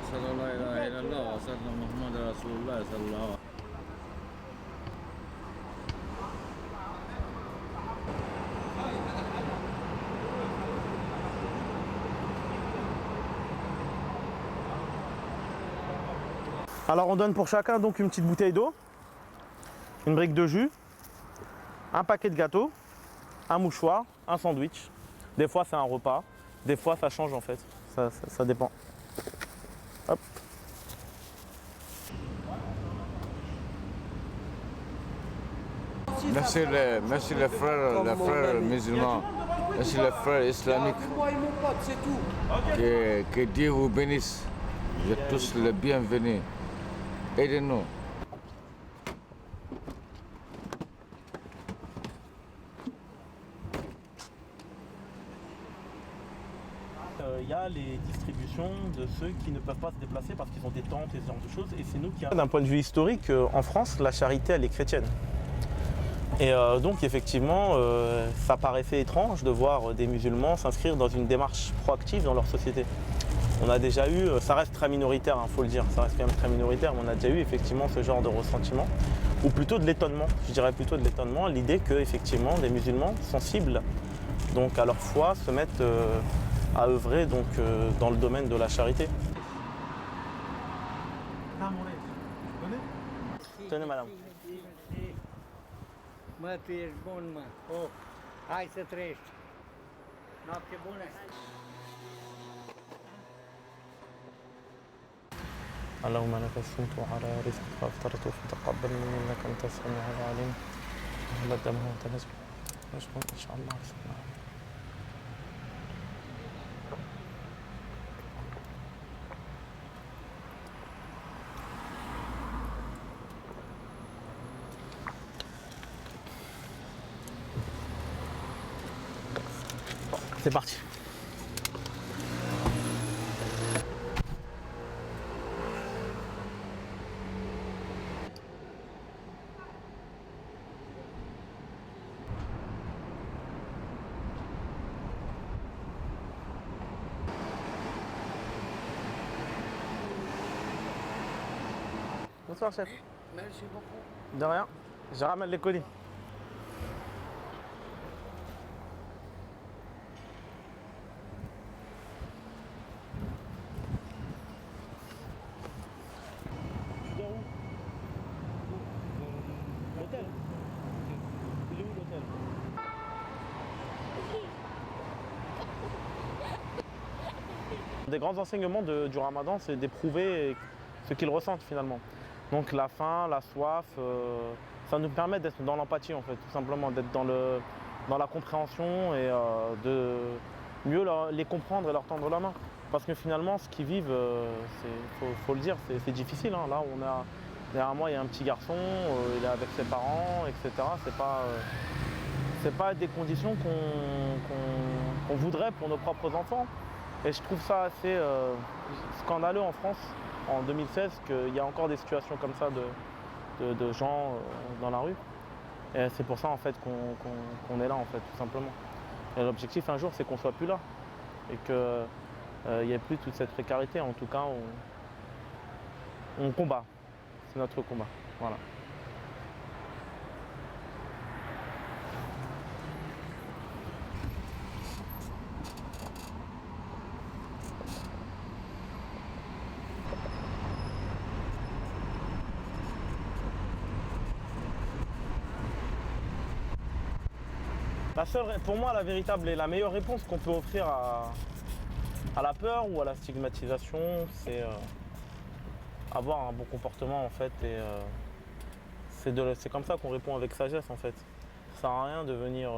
أشهد أن لا إله إلا الله وأشهد أن محمدا رسول الله صلى الله عليه وسلم. Alors on donne pour chacun donc une petite bouteille d'eau, une brique de jus, un paquet de gâteaux, un mouchoir, un sandwich. Des fois c'est un repas, des fois ça change en fait, ça dépend. Hop. Merci les frères musulmans, merci les frères islamiques. Que Dieu vous bénisse. Vous êtes tous les bienvenus. Aidez-nous. Il y a les distributions de ceux qui ne peuvent pas se déplacer parce qu'ils ont des tentes et ce genre de choses. Et c'est nous qui... D'un point de vue historique, en France, la charité, elle est chrétienne. Et donc effectivement, ça paraissait étrange de voir des musulmans s'inscrire dans une démarche proactive dans leur société. On a déjà eu, ça reste très minoritaire, il faut le dire, ça reste quand même très minoritaire, mais on a déjà eu effectivement ce genre de ressentiment, ou plutôt de l'étonnement, je dirais plutôt de l'étonnement, l'idée que effectivement des musulmans sensibles donc à leur foi se mettent à œuvrer donc, dans le domaine de la charité. Tenez madame. Mă, tu ești bun, mă. Oh, hai să trăiești. Noapte bună. اللهم لك صمت وعلى رزقك فافطرت فتقبل مني انك انت السميع العليم. هل الدمه وانت نشكر ان شاء الله. C'est parti. Bonsoir chef. Mersi beaucoup. De rien. Je ramène les colis. L'hôtel. Il est où l'hôtel? Des grands enseignements du Ramadan, c'est d'éprouver ce qu'ils ressentent finalement. Donc la faim, la soif, ça nous permet d'être dans l'empathie en fait, tout simplement, d'être dans la compréhension et de mieux les comprendre et leur tendre la main. Parce que finalement, ce qu'ils vivent, faut le dire, c'est difficile. Hein. Là, derrière moi, il y a un petit garçon, il est avec ses parents, etc. C'est pas des conditions qu'on voudrait pour nos propres enfants. Et je trouve ça assez scandaleux en France, en 2016, qu'il y a encore des situations comme ça de gens dans la rue. Et c'est pour ça en fait qu'on est là en fait, tout simplement. Et l'objectif un jour, c'est qu'on soit plus là. Et qu'il n'y ait plus toute cette précarité. En tout cas, on combat. C'est notre combat. Voilà. Pour moi, la véritable et la meilleure réponse qu'on peut offrir à la peur ou à la stigmatisation, c'est avoir un bon comportement en fait. Et c'est comme ça qu'on répond avec sagesse en fait. Ça sert à rien de venir...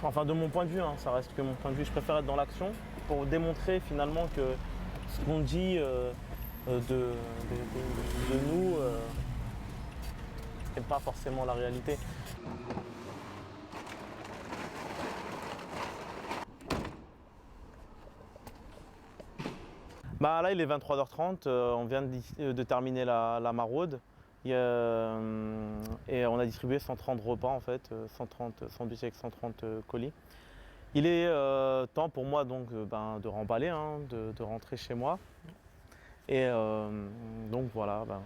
enfin de mon point de vue, hein, ça reste que mon point de vue. Je préfère être dans l'action pour démontrer finalement que ce qu'on dit de nous n'est pas forcément la réalité. Bah là il est 23h30, on vient de terminer la maraude et on a distribué 130 repas en fait, 130 sandwichs avec 130 colis. Il est temps pour moi donc de remballer, hein, de rentrer chez moi. Et donc voilà, ben,